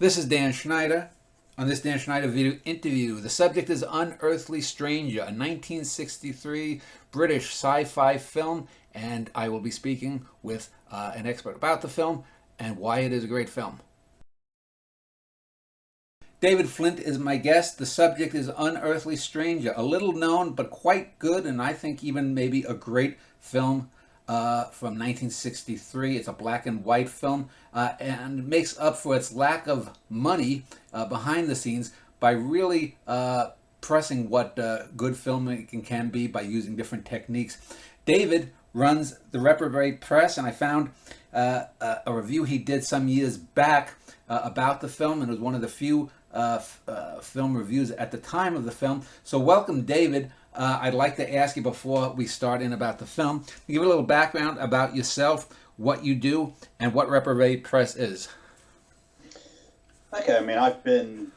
This is Dan Schneider. On this Dan Schneider video interview, the subject is Unearthly Stranger, a 1963 British sci-fi film, and I will be speaking with an expert about the film and why it is a great film. David Flint is my guest. The subject is Unearthly Stranger, a little known but quite good, and I think even maybe a great film from 1963. It's a black and white film and makes up for its lack of money behind the scenes by really pressing what good filmmaking can be by using different techniques. David runs the Reprobate Press, and I found a review he did some years back about the film, and it was one of the few film reviews at the time of the film. So welcome, David. I'd like to ask you before we start in about the film, give a little background about yourself, what you do, and what Reprobate Press is. Okay, I've been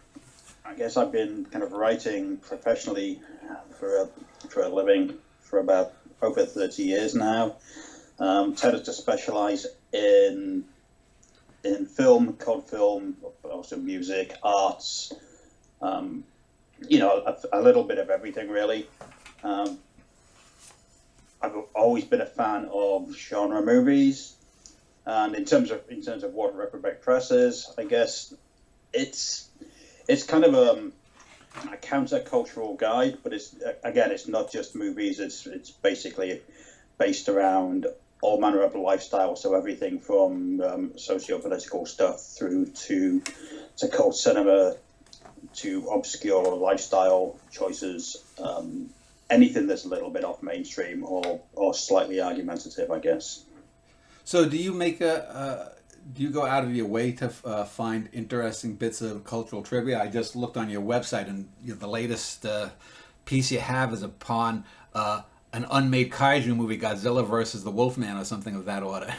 kind of writing professionally for a living for about over 30 years now. Tended to specialize in film, cod film, but also music, arts, a little bit of everything really. I've always been a fan of genre movies, and in terms of what Reprobate Press is, I guess it's kind of a counter-cultural guide, but it's not just movies. It's basically based around all manner of lifestyle, so everything from socio-political stuff through to cult cinema, to obscure lifestyle choices, anything that's a little bit off mainstream or slightly argumentative, I guess. So do you do you go out of your way to find interesting bits of cultural trivia? I just looked on your website, and the latest piece you have is upon an unmade kaiju movie, Godzilla versus the Wolfman, or something of that order.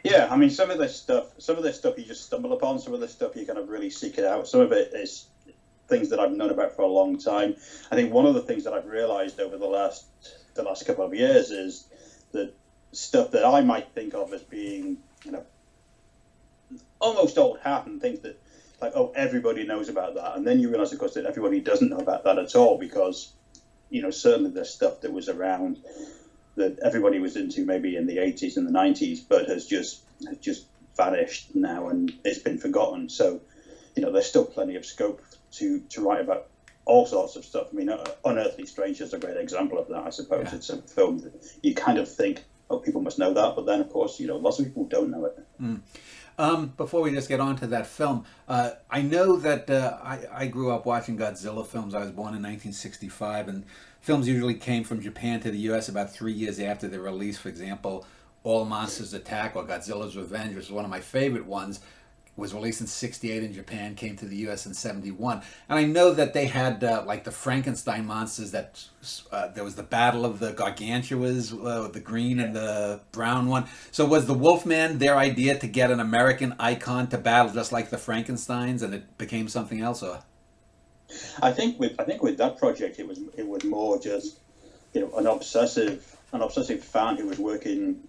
Yeah, some of this stuff you just stumble upon. Some of this stuff you kind of really seek it out. Some of it is things that I've known about for a long time. I think one of the things that I've realized over the last couple of years is that stuff that I might think of as being, almost old hat, and things that everybody knows about that, and then you realize, of course, that everybody doesn't know about that at all, because certainly there's stuff that was around that everybody was into maybe in the 80s and the 90s, but has just vanished now and it's been forgotten. So there's still plenty of scope to write about all sorts of stuff. Unearthly Stranger is a great example of that, I suppose. Yeah. It's a film that you kind of think, oh, people must know that, but then of course lots of people don't know it. Before we just get on to that film, I know that I grew up watching Godzilla films. I was born in 1965, and films usually came from Japan to the U.S. about 3 years after their release. For example, All Monsters Attack or Godzilla's Revenge, which is one of my favorite ones, was released in 68 in Japan, came to the U.S. in 71. And I know that they had like the Frankenstein monsters, that there was the Battle of the Gargantuas, the green and the brown one. So was the Wolfman their idea to get an American icon to battle just like the Frankensteins, and it became something else? Or I think with that project, it was more just an obsessive fan who was working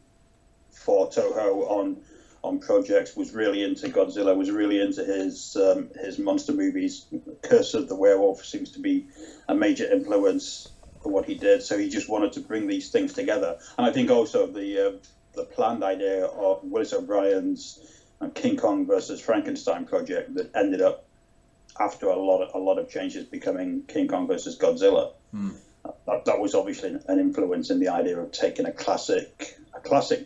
for Toho on projects, was really into Godzilla, was really into his monster movies. Curse of the Werewolf seems to be a major influence for what he did. So he just wanted to bring these things together. And I think also the planned idea of Willis O'Brien's King Kong versus Frankenstein project that ended up, after a lot of changes, becoming King Kong versus Godzilla. That was obviously an influence in the idea of taking a classic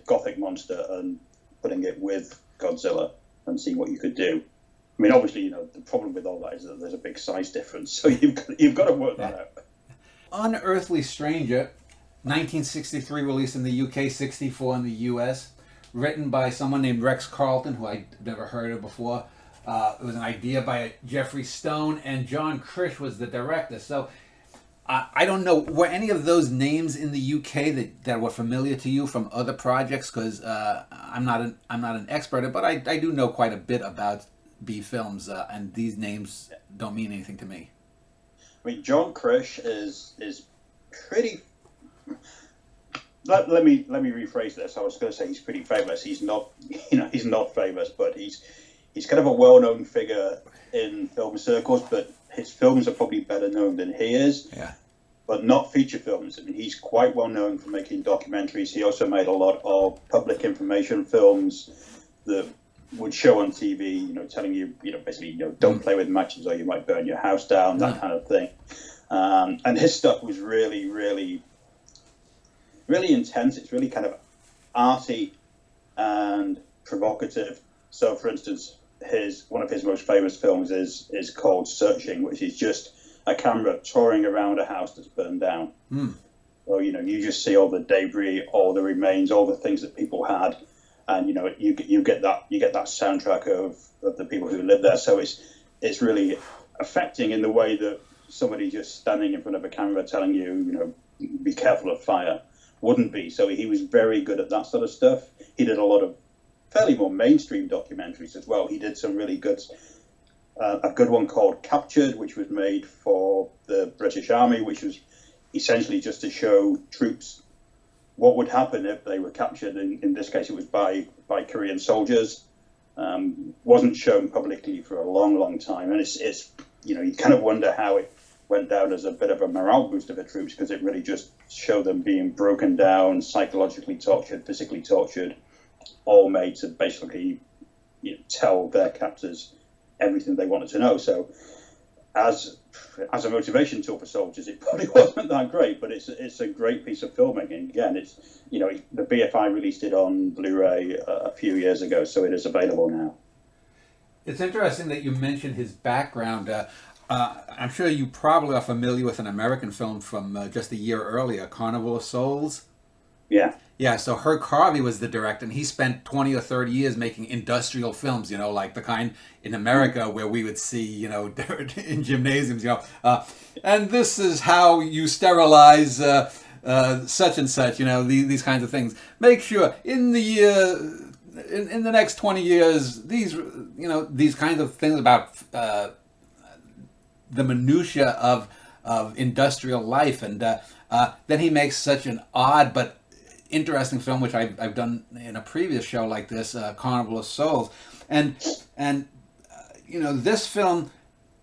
Gothic monster and putting it with Godzilla and seeing what you could do. Obviously, the problem with all that is that there's a big size difference, so you've got to work that out. Unearthly Stranger, 1963, released in the UK, 64 in the US, written by someone named Rex Carlton, who I'd never heard of before. It was an idea by Jeffrey Stone, and John Krish was the director. So I don't know, were any of those names in the UK that were familiar to you from other projects? Because I'm not an expert, but I do know quite a bit about B films, and these names don't mean anything to me. John Krish is pretty. Let me rephrase this. I was going to say he's pretty famous. He's not, he's not famous, but he's kind of a well-known figure in film circles, but his films are probably better known than he is. Yeah. But not feature films. I mean, he's quite well known for making documentaries. He also made a lot of public information films that would show on TV, telling you, basically, don't play with matches or you might burn your house down, that kind of thing. And his stuff was really, really, really intense. It's really kind of arty and provocative. So, for instance, one of his most famous films is called Searching, which is just a camera touring around a house that's burned down. So, you just see all the debris, all the remains, all the things that people had, and you get that soundtrack of the people who live there. So it's really affecting in the way that somebody just standing in front of a camera telling you, be careful of fire wouldn't be. So he was very good at that sort of stuff. He did a lot of fairly more mainstream documentaries as well. He did some really good, a good one called Captured, which was made for the British Army, which was essentially just to show troops what would happen if they were captured. In this case, it was by Korean soldiers. Wasn't shown publicly for a long, long time, and it's you kind of wonder how it went down as a bit of a morale booster for troops, because it really just showed them being broken down, psychologically tortured, physically tortured, all made to basically tell their captors everything they wanted to know. So as a motivation tool for soldiers, it probably wasn't that great, but it's a great piece of filmmaking. Again, it's the BFI released it on Blu-ray a few years ago, so it is available now. It's interesting that you mentioned his background. I'm sure you probably are familiar with an American film from just a year earlier, Carnival of Souls. Yeah. Yeah, so Herc Harvey was the director, and he spent 20 or 30 years making industrial films, like the kind in America where we would see, in gymnasiums, and this is how you sterilize such and such, these kinds of things. Make sure in the in the next 20 years, these kinds of things about the minutia of industrial life, and then he makes such an odd but interesting film, which I've done in a previous show like this, Carnival of Souls, and this film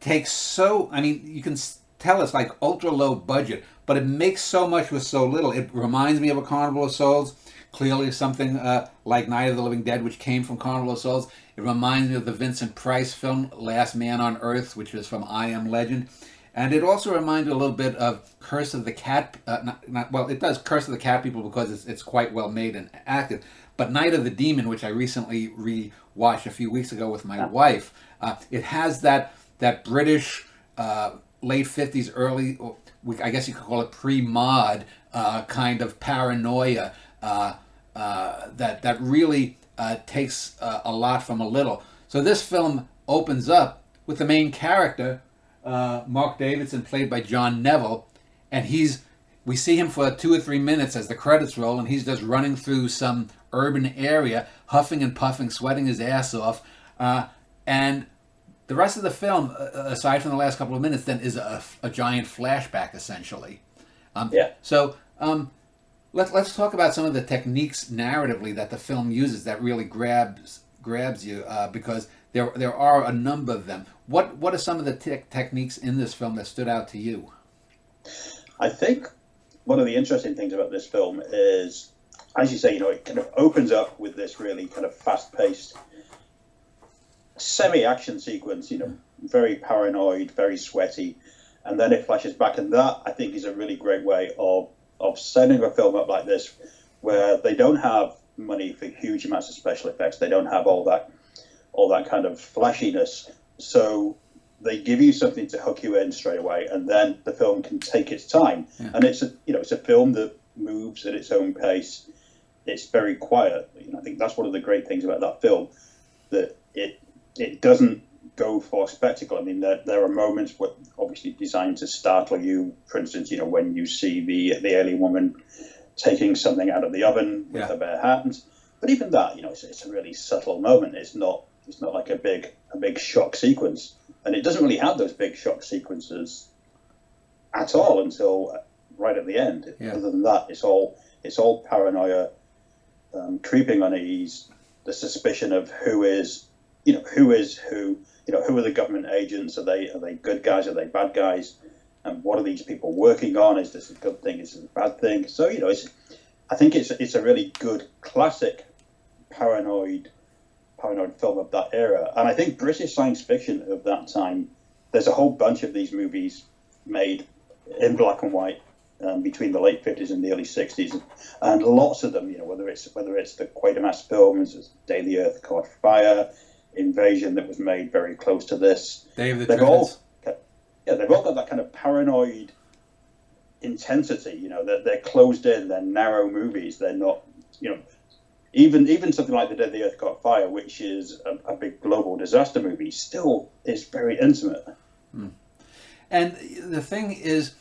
takes you can tell it's like ultra low budget, but it makes so much with so little. It reminds me of a Carnival of Souls, clearly something like Night of the Living Dead, which came from Carnival of Souls. It reminds me of the Vincent Price film Last Man on Earth, which is from I Am Legend. And it also reminds me a little bit of Curse of the Cat. It does Curse of the Cat People because it's quite well made and acted. But Night of the Demon, which I recently rewatched a few weeks ago with my wife, it has that British late 50s, early, I guess you could call it pre-mod kind of paranoia that really takes a lot from a little. So this film opens up with the main character, Mark Davidson, played by John Neville, and we see him for 2 or 3 minutes as the credits roll, and he's just running through some urban area, huffing and puffing, sweating his ass off, and the rest of the film, aside from the last couple of minutes, then is a giant flashback, essentially. So let's talk about some of the techniques narratively that the film uses that really grabs you, because there are a number of them. What are some of the techniques in this film that stood out to you? I think one of the interesting things about this film is, as you say, it kind of opens up with this really kind of fast-paced semi-action sequence, very paranoid, very sweaty, and then it flashes back, and that, I think, is a really great way of setting a film up like this, where they don't have money for huge amounts of special effects. They don't have all that kind of flashiness. So they give you something to hook you in straight away, and then the film can take its time. Yeah. And it's a film that moves at its own pace. It's very quiet. I think that's one of the great things about that film, that it doesn't go for spectacle. I mean, there are moments where obviously designed to startle you. For instance, when you see the alien woman taking something out of the oven with her bare hands. But even that, it's a really subtle moment. It's not like a big shock sequence, and it doesn't really have those big shock sequences at all until right at the end. Yeah. Other than that, it's all paranoia, creeping unease, the suspicion of who is who is who, who are the government agents? Are they good guys? Are they bad guys? And what are these people working on? Is this a good thing? Is this a bad thing? So I think it's a really good classic paranoid film of that era. And I think British science fiction of that time, there's a whole bunch of these movies made in black and white between the late 50s and the early 60s, and lots of them, whether it's the Quatermass films, Day the Earth Caught Fire, Invasion, that was made very close to this. Day of the they've Trojans. they've all got that kind of paranoid intensity. They're closed in, they're narrow movies. They're not, even something like The Day the Earth Caught Fire, which is a big global disaster movie, still is very intimate. And the thing is,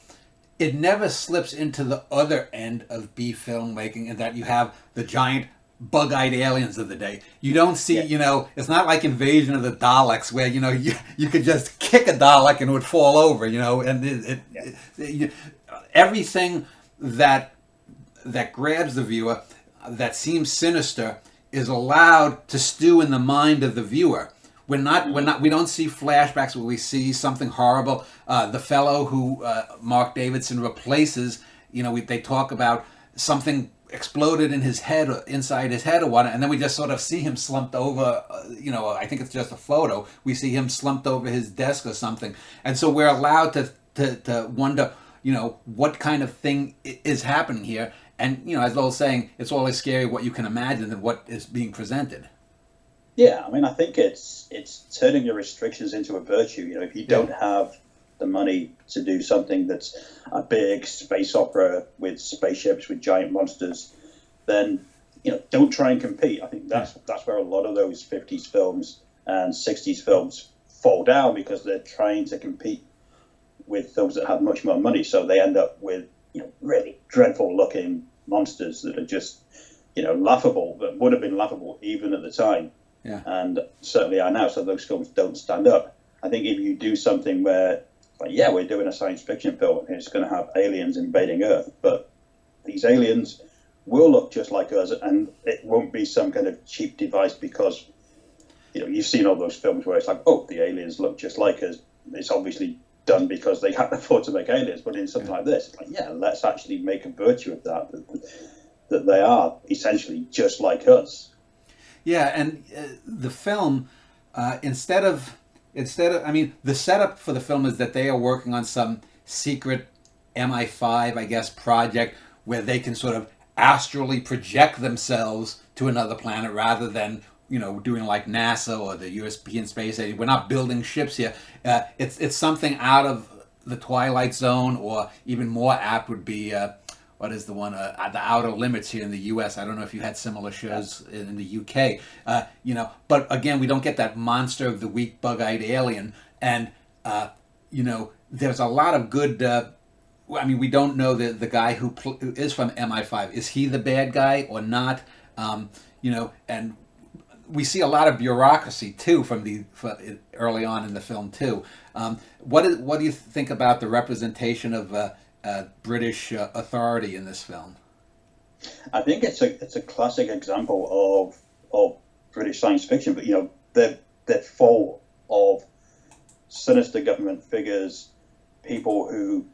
it never slips into the other end of B filmmaking, in that you have the giant bug-eyed aliens of the day. You don't see, it's not like Invasion of the Daleks, where you could just kick a Dalek and it would fall over, and everything that grabs the viewer, that seems sinister, is allowed to stew in the mind of the viewer. We don't see flashbacks where we see something horrible. The fellow who Mark Davidson replaces, they talk about something exploded in his head, or inside his head, or what, and then we just sort of see him slumped over. I think it's just a photo. We see him slumped over his desk or something, and so we're allowed to wonder, what kind of thing is happening here. And as I was saying, it's always scary what you can imagine than what is being presented. Yeah, I mean, I think it's turning your restrictions into a virtue. If you don't have the money to do something that's a big space opera with spaceships, with giant monsters, then don't try and compete. I think that's where a lot of those 50s films and 60s films fall down, because they're trying to compete with films that have much more money. So they end up with really dreadful looking monsters that are just laughable, that would have been laughable even at the time. Yeah. And certainly are now. So those films don't stand up. I think if you do something where, we're doing a science fiction film and it's going to have aliens invading Earth, but these aliens will look just like us, and it won't be some kind of cheap device, because you've seen all those films where it's like, oh, the aliens look just like us. It's obviously done because they can't afford to make aliens. But in something like this, it's like, let's actually make a virtue of that they are essentially just like us. Yeah, and the film, instead of, the setup for the film is that they are working on some secret MI5, I guess, project where they can sort of astrally project themselves to another planet, rather than doing like NASA or the European Space Agency. We're not building ships here. It's something out of the Twilight Zone, or even more apt would be. What is the one? The Outer Limits here in the U.S. I don't know if you had similar shows in the U.K. But again, we don't get that monster of the weak, bug-eyed alien, and there's a lot of good. We don't know the guy who is from MI5. Is he the bad guy or not? And we see a lot of bureaucracy too from early on in the film too. What do you think about the representation of British authority in this film? I think it's a classic example of British science fiction, but they're full of sinister government figures, people who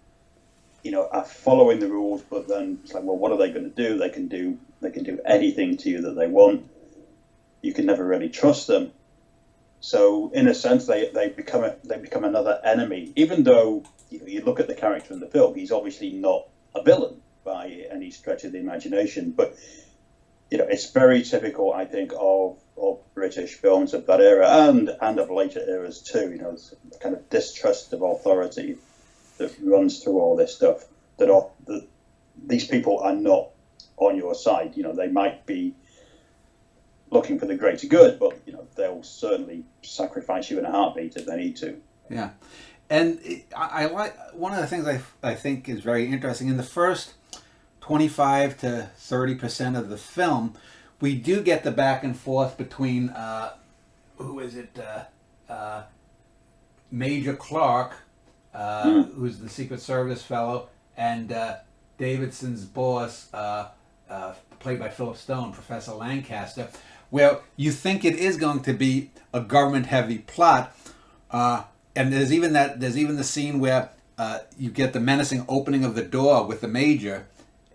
are following the rules, but then it's like, well, what are they going to do? They can do anything to you that they want. You can never really trust them. So in a sense, they become another enemy, even though you look at the character in the film, he's obviously not a villain by any stretch of the imagination, but it's very typical, I think, of British films of that era and of later eras too. It's a kind of distrust of authority that runs through all this stuff. That these people are not on your side. They might be looking for the greater good, but they'll certainly sacrifice you in a heartbeat if they need to. Yeah. And I like one of the things I think is very interesting in the first 25 to 30% of the film, we do get the back and forth between who is it, Major Clark, who's the Secret Service fellow, and Davidson's boss, played by Philip Stone, Professor Lancaster, where you think it is going to be a government-heavy plot, and there's even the scene where you get the menacing opening of the door with the major,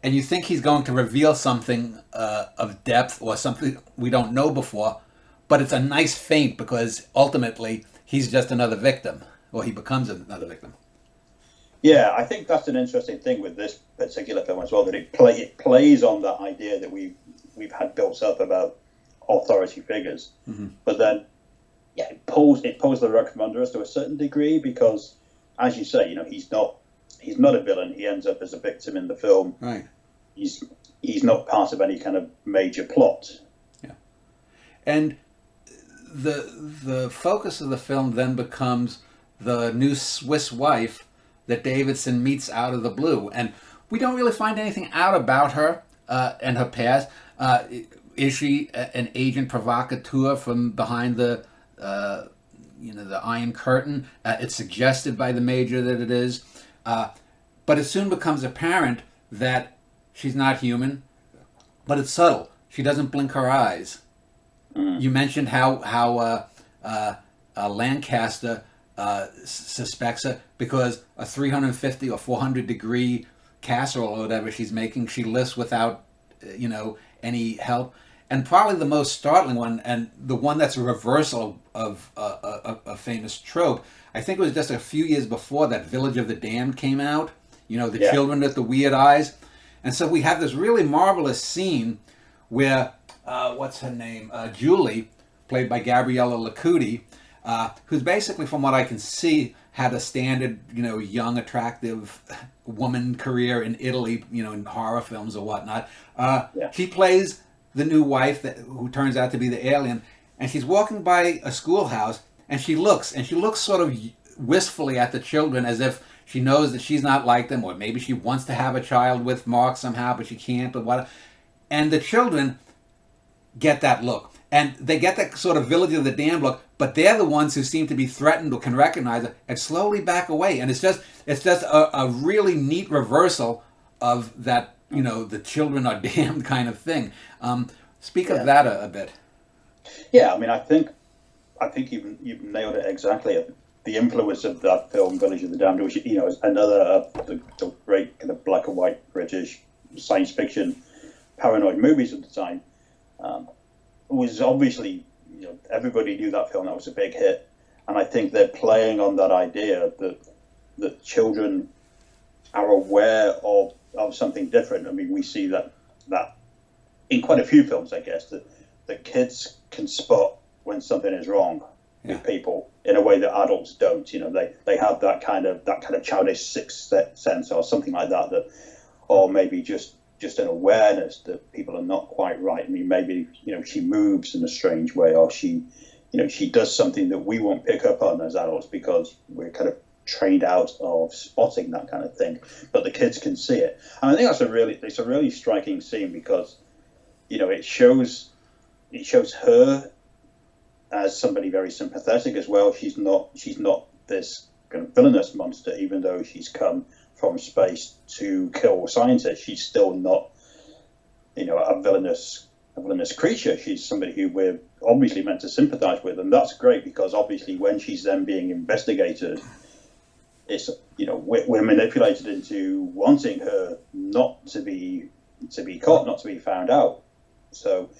and you think he's going to reveal something of depth or something we don't know before, but it's a nice feint because ultimately he's just another victim, or he becomes another victim. Yeah, I think that's an interesting thing with this particular film as well, that it plays on that idea that we've had built up about authority figures, but then it pulls the rug from under us to a certain degree because, as you say, he's not a villain. He ends up as a victim in the film. Right. He's not part of any kind of major plot. Yeah, and the focus of the film then becomes the new Swiss wife that Davidson meets out of the blue, and we don't really find anything out about her and her past. Is she an agent provocateur from behind the the Iron Curtain? It's suggested by the major that it is, but it soon becomes apparent that she's not human. But it's subtle. She doesn't blink her eyes. You mentioned how Lancaster suspects her because a 350 or 400 degree casserole or whatever she's making, she lifts without any help. And probably the most startling one, and the one that's a reversal of a famous trope, I think it was just a few years before that Village of the Damned came out. The children with the weird eyes. And so we have this really marvelous scene where, what's her name? Julie, played by Gabriella Lacuti, who's basically, from what I can see, had a standard, young, attractive woman career in Italy, in horror films or whatnot. She plays the new wife who turns out to be the alien, and she's walking by a schoolhouse, and she looks sort of wistfully at the children as if she knows that she's not like them, or maybe she wants to have a child with Mark somehow, but she can't, or what. And the children get that look. And they get that sort of Village of the Damned look, but they're the ones who seem to be threatened or can recognize it and slowly back away. And it's just a really neat reversal of that, the children are damned kind of thing. Speak of that a bit. Yeah, I mean, I think you've nailed it exactly. The influence of that film, Village of the Damned, which is another the great kind of black and white British science fiction paranoid movies at the time, was obviously everybody knew that film. That was a big hit, and I think they're playing on that idea that children are aware of something different. I mean, we see that in quite a few films, I guess, that kids can spot when something is wrong with people in a way that adults don't. They have that kind of childish sixth sense or something like that, or maybe just an awareness that people are not quite right. I mean, maybe she moves in a strange way, or she does something that we won't pick up on as adults because we're kind of trained out of spotting that kind of thing, but the kids can see it. And I think it's a really striking scene because it shows her as somebody very sympathetic as well. She's not this kind of villainous monster, even though she's come from space to kill scientists. She's still not a villainous creature. She's somebody who we're obviously meant to sympathize with, and that's great because obviously when she's then being investigated, it's we're manipulated into wanting her not to be caught, not to be found out. So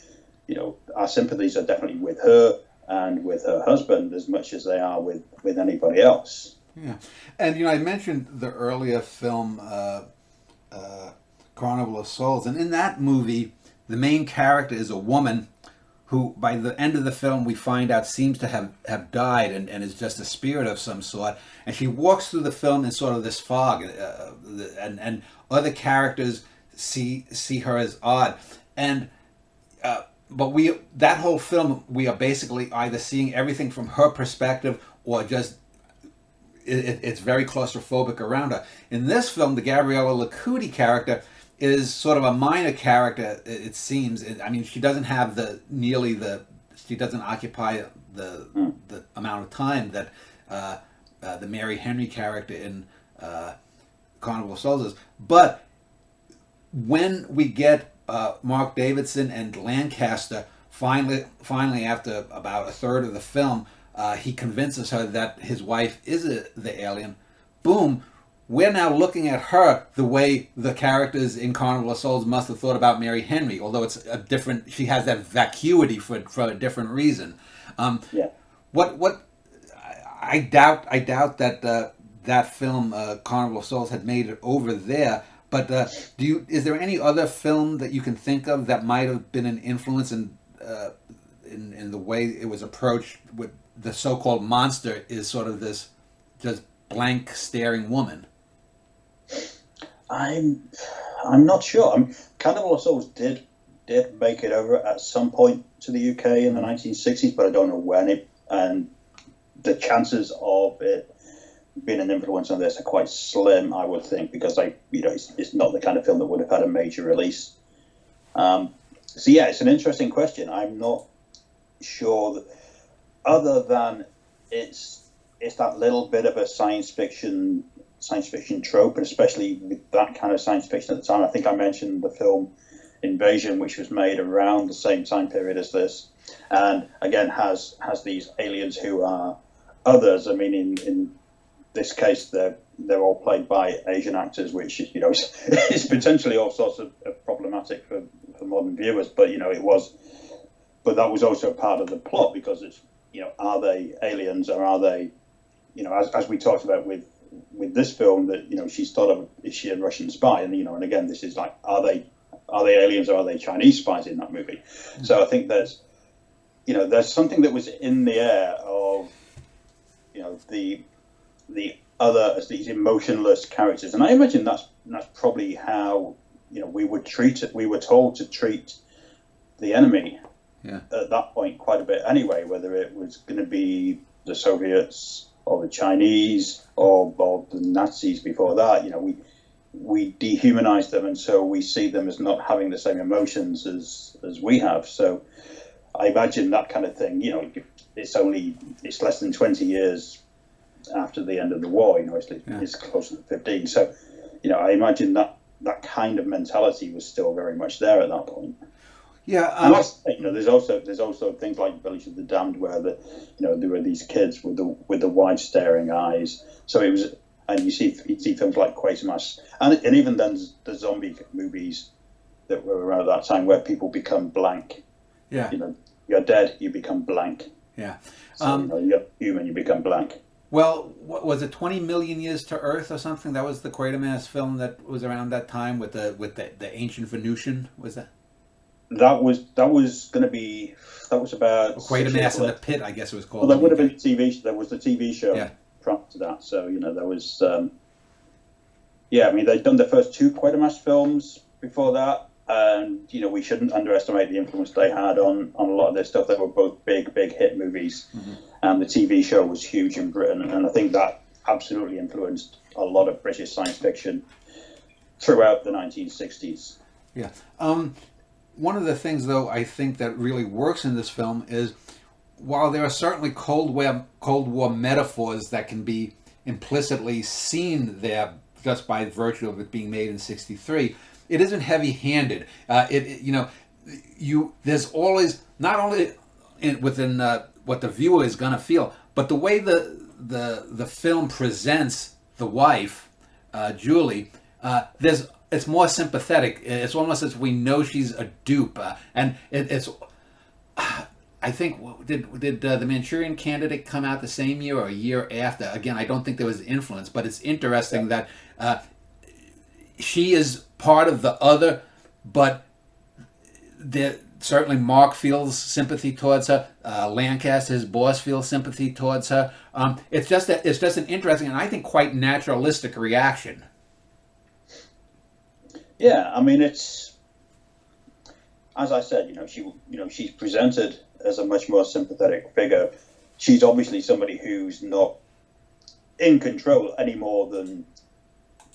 our sympathies are definitely with her and with her husband as much as they are with anybody else. Yeah, and I mentioned the earlier film Carnival of Souls, and in that movie the main character is a woman who by the end of the film we find out seems to have died and is just a spirit of some sort, and she walks through the film in sort of this fog, and other characters see her as odd, and but that whole film we are basically either seeing everything from her perspective or just it's very claustrophobic around her. In this film, the Gabriella Lacuti character is sort of a minor character, it seems. I mean, she doesn't have she doesn't occupy the amount of time that the Mary Henry character in Carnival of Souls is. But when we get Mark Davidson and Lancaster finally after about a third of the film, he convinces her that his wife is the alien. Boom. We're now looking at her the way the characters in Carnival of Souls must have thought about Mary Henry, although it's a different. She has that vacuity for a different reason. Yeah. What I doubt that that film Carnival of Souls had made it over there. But is there any other film that you can think of that might have been an influence in the way it was approached? With the so-called monster is sort of this just blank staring woman. I'm not sure. Carnival of Souls did make it over at some point to the UK in the 1960s, but I don't know when and the chances of it being an influence on this are quite slim, I would think, because it's not the kind of film that would have had a major release. So yeah, it's an interesting question. I'm not sure that, other than it's that little bit of a science fiction trope, and especially with that kind of science fiction at the time. I think I mentioned the film Invasion, which was made around the same time period as this, and again has these aliens who are others. I mean, in this case, they're all played by Asian actors, which is potentially all sorts of problematic for modern viewers. But but that was also part of the plot, because it's are they aliens, or are they as we talked about with this film, that she's thought of, is she a Russian spy, and again, this is like, are they aliens, or are they Chinese spies in that movie? Mm-hmm. So I think there's something that was in the air of the other as these emotionless characters, and I imagine that's probably how we would treat it. We were told to treat the enemy at that point quite a bit anyway, whether it was going to be the Soviets or the Chinese or the Nazis before that. We dehumanize them, and so we see them as not having the same emotions as we have. So I imagine that kind of thing. It's less than 20 years after the end of the war. It's closer to 15. So I imagine that kind of mentality was still very much there at that point. Yeah, and there's also things like Village of the Damned, where there were these kids with the wide staring eyes. So it was, and you see films like Quatermass, and even then the zombie movies that were around that time, where people become blank. Yeah, you're dead, you become blank. Yeah, so, you're human, you become blank. Well, what was it, 20 Million Years to Earth or something? That was the Quatermass film that was around that time with the ancient Venusian. Was that? That was going to be. That was about Quatermass in the Pit, I guess it was called. Well, there would have been TV. There was the TV show prior to that, so there was. I mean, they'd done the first two Quatermass films before that, and we shouldn't underestimate the influence they had on a lot of their stuff. They were both big hit movies, and the TV show was huge in Britain, and I think that absolutely influenced a lot of British science fiction throughout the 1960s. Yeah. One of the things, though, I think that really works in this film is, while there are certainly Cold War metaphors that can be implicitly seen there just by virtue of it being made in '63, it isn't heavy-handed. There's always, not only within what the viewer is going to feel, but the way the film presents the wife, Julie, it's more sympathetic. It's almost as we know she's a dupe, and it's. I think did the Manchurian Candidate come out the same year or a year after? Again, I don't think there was influence, but it's interesting that she is part of the other, but certainly Mark feels sympathy towards her. Lancaster, his boss, feels sympathy towards her. It's just an interesting and I think quite naturalistic reaction. Yeah, I mean, it's, as I said, she's presented as a much more sympathetic figure. She's obviously somebody who's not in control any more than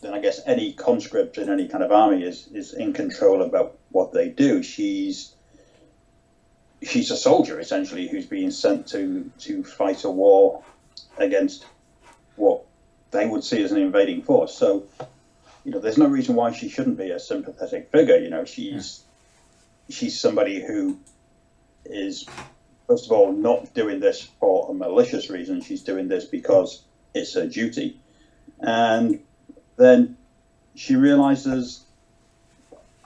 I guess any conscript in any kind of army is in control about what they do. She's a soldier, essentially, who's being sent to fight a war against what they would see as an invading force. So, there's no reason why she shouldn't be a sympathetic figure. She's she's somebody who is, first of all, not doing this for a malicious reason. She's doing this because it's her duty. And then she realizes,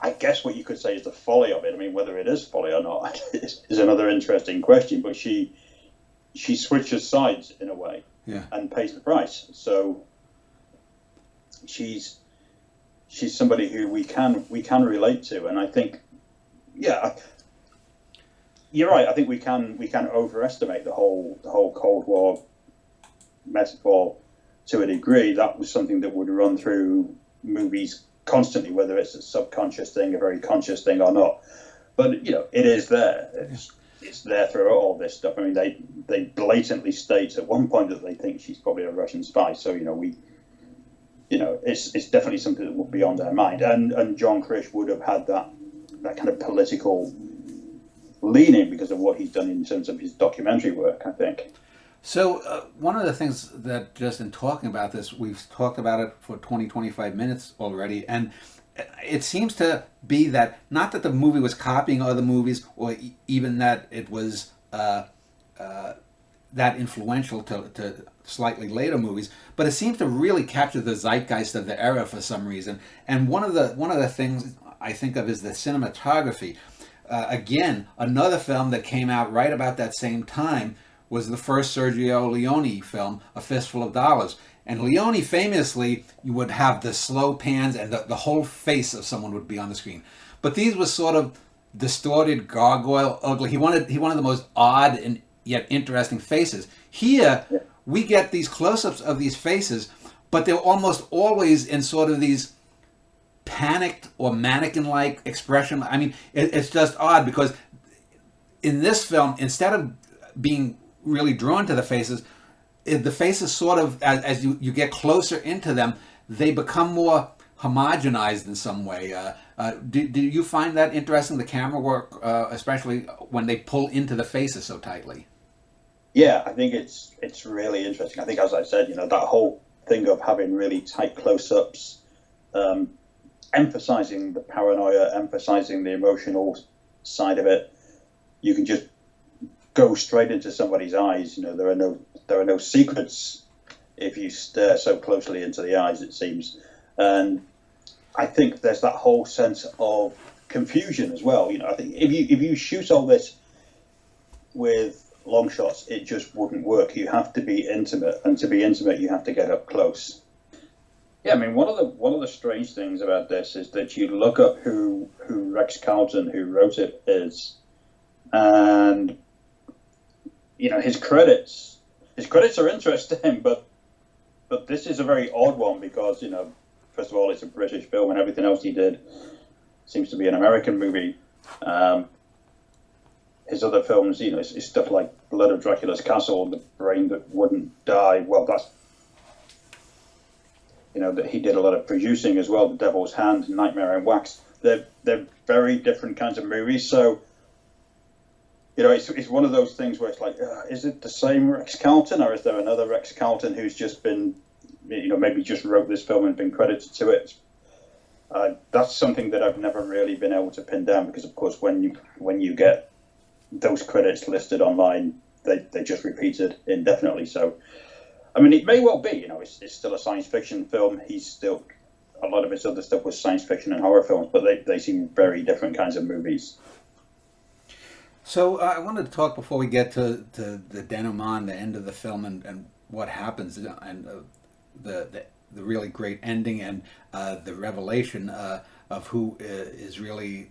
I guess what you could say is the folly of it. I mean, whether it is folly or not is another interesting question. But she switches sides in a way, Yeah. and pays the price. So she's somebody who we can relate to, and I think, yeah, you're right. I think we can overestimate the whole Cold War metaphor to a degree. That was something that would run through movies constantly, whether it's a subconscious thing, a very conscious thing, or not. But you know, it is there. It's there throughout all this stuff. I mean, they blatantly state at one point that they think she's probably a Russian spy. So it's definitely something that would be on their mind. And John Krish would have had that kind of political leaning because of what he's done in terms of his documentary work, I think. So one of the things that just in talking about this, we've talked about it for 25 minutes already, and it seems to be that not that the movie was copying other movies or even that it was that influential to slightly later movies, but it seems to really capture the zeitgeist of the era for some reason. And one of the things I think of is the cinematography. Again, another film that came out right about that same time was the first Sergio Leone film, A Fistful of Dollars. And Leone famously, you would have the slow pans and the whole face of someone would be on the screen. But these were sort of distorted, gargoyle, ugly. He wanted the most odd and yet interesting faces. Here, we get these close-ups of these faces, but they're almost always in sort of these panicked or mannequin-like expression. I mean, it's just odd because in this film, instead of being really drawn to the faces sort of, as you get closer into them, they become more homogenized in some way. Do you find that interesting, the camera work, especially when they pull into the faces so tightly? Yeah, I think it's really interesting. I think, as I said, that whole thing of having really tight close-ups, emphasizing the paranoia, emphasizing the emotional side of it. You can just go straight into somebody's eyes. There are no secrets if you stare so closely into the eyes, it seems. And I think there's that whole sense of confusion as well. I think if you shoot all this with long shots, it just wouldn't work. You have to be intimate, and to be intimate, you have to get up close. Yeah, I mean, one of the strange things about this is that you look up who Rex Carlton, who wrote it, is, and his credits are interesting, but this is a very odd one because first of all, it's a British film, and everything else he did seems to be an American movie. His other films, is stuff like Blood of Dracula's Castle, The Brain That Wouldn't Die. Well, that's that he did a lot of producing as well. The Devil's Hand, Nightmare in Wax. They're very different kinds of movies. So it's one of those things where it's like, is it the same Rex Carlton, or is there another Rex Carlton who's just been, maybe just wrote this film and been credited to it? That's something that I've never really been able to pin down because, of course, when you get those credits listed online, they just repeated indefinitely. So, I mean, it may well be, it's still a science fiction film. A lot of his other stuff was science fiction and horror films, but they seem very different kinds of movies. So I wanted to talk before we get to the denouement, the end of the film, and what happens, and the really great ending, and the revelation of who is really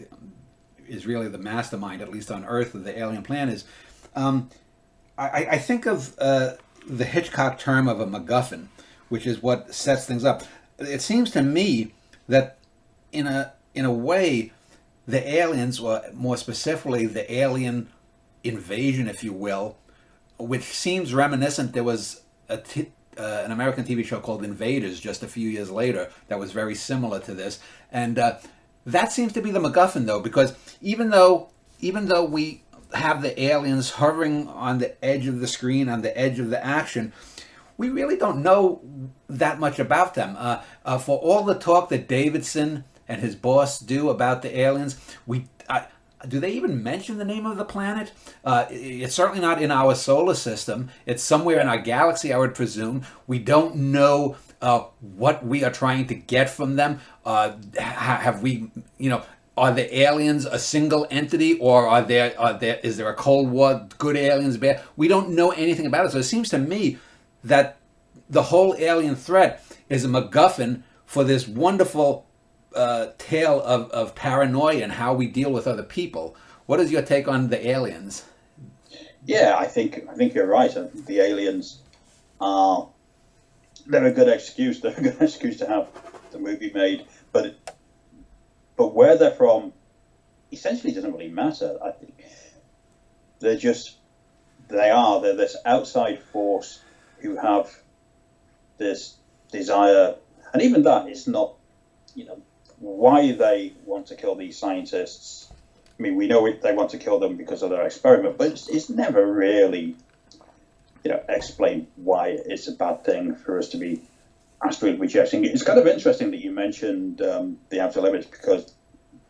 the mastermind, at least on Earth, of the alien plan is. I think of the Hitchcock term of a MacGuffin, which is what sets things up. It seems to me that in a way, the aliens, or more specifically, the alien invasion, if you will, which seems reminiscent. There was an American TV show called Invaders just a few years later that was very similar to this, and that seems to be the MacGuffin, though, because even though we have the aliens hovering on the edge of the screen, on the edge of the action, we really don't know that much about them. For all the talk that Davidson and his boss do about the aliens, do they even mention the name of the planet? It's certainly not in our solar system. It's somewhere in our galaxy, I would presume. We don't know what we are trying to get from them. Have we, are the aliens a single entity, or is there a Cold War good aliens, bad? We don't know anything about it. So it seems to me that the whole alien threat is a MacGuffin for this wonderful tale of paranoia and how we deal with other people. What is your take on the aliens? Yeah, I think you're right. The aliens are they're a good excuse. They're a good excuse to have the movie made, but where they're from essentially doesn't really matter. I think they're just they're this outside force who have this desire, and even that is not, why they want to kill these scientists. I mean, we know they want to kill them because of their experiment, but it's never really, explained why it's a bad thing for us to be asteroid rejecting. It's kind of interesting that you mentioned the Outer Limits, because